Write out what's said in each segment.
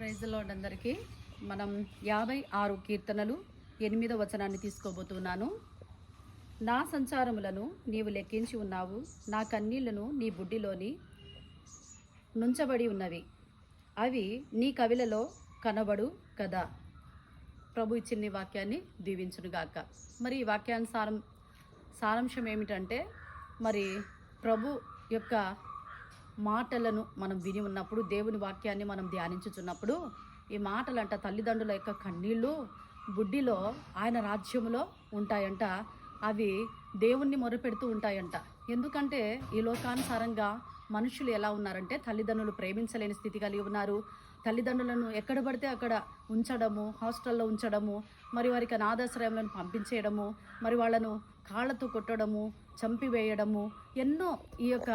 Praise lord అందరికీ. మనం 56 కీర్తనలు 8వ వచనాన్ని తీసుకోబోతున్నాను. నా సంచారములను నీవు లెక్కించి ఉన్నావు, నా కన్నీళ్లను నీ బుడ్డిలోని నుంచబడి ఉన్నవి, అవి నీ కవిలలో కనబడు కదా. ప్రభు ఇచ్చిన ఈ వాక్యాన్ని దీవించునుగాక. మరి ఈ సారాంశం ఏమిటంటే, మరి ప్రభు యొక్క మాటలను మనం విని ఉన్నప్పుడు, దేవుని వాక్యాన్ని మనం ధ్యానించుచున్నప్పుడు, ఈ మాటలంట తల్లిదండ్రుల యొక్క కన్నీళ్ళు బుడ్డిలో ఆయన రాజ్యములో ఉంటాయంట. అవి దేవుణ్ణి మొరపెడుతూ ఉంటాయంట. ఎందుకంటే ఈ లోకానుసారంగా మనుషులు ఎలా ఉన్నారంటే, తల్లిదండ్రులు ప్రేమించలేని స్థితి కలిగి ఉన్నారు. తల్లిదండ్రులను ఎక్కడ పడితే అక్కడ ఉంచడము, హాస్టల్లో ఉంచడము, మరి వారికి అనాథాశ్రయంలో పంపించేయడము, మరి వాళ్ళను కాళ్ళతో కొట్టడము, చంపివేయడము, ఎన్నో ఈ యొక్క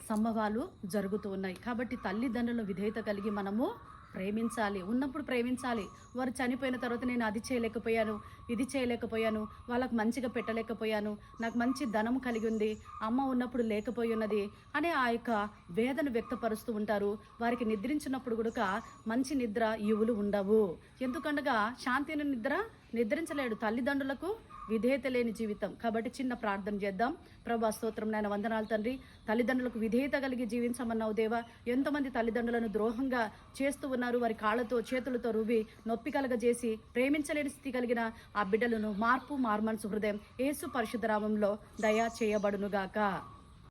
సంభవాలు జరుగుతూ ఉన్నాయి. కాబట్టి తల్లిదండ్రులను విధేయత కలిగి మనము ప్రేమించాలి. ఉన్నప్పుడు ప్రేమించాలి. వారు చనిపోయిన తర్వాత నేను అది చేయలేకపోయాను, ఇది చేయలేకపోయాను, వాళ్ళకు మంచిగా పెట్టలేకపోయాను, నాకు మంచి ధనం కలిగి ఉంది, అమ్మ ఉన్నప్పుడు లేకపోయి ఉన్నది అనే ఆ యొక్క వేదన వ్యక్తపరుస్తూ ఉంటారు. వారికి నిద్రించినప్పుడు కూడా మంచి నిద్ర యువులు ఉండవు. ఎందుకనగా శాంతిని నిద్రించలేడు. తల్లిదండ్రులకు విధేయత లేని జీవితం. కాబట్టి చిన్న ప్రార్థన చేద్దాం. ప్రభా స్తోత్రం నాయన, వందనాలు తండ్రి. తల్లిదండ్రులకు విధేయత కలిగి జీవించమన్నావు దేవా. ఎంతోమంది తల్లిదండ్రులను ద్రోహంగా చేస్తూ ఉన్నారు. వారి కాళ్ళతో చేతులతో రువి నొప్పి కలగజేసి ప్రేమించలేని స్థితి కలిగిన ఆ బిడ్డలను మార్పు మారుమనసు హృదయం యేసు పరిశుద్ధ నామములో దయ చేయబడునుగాక.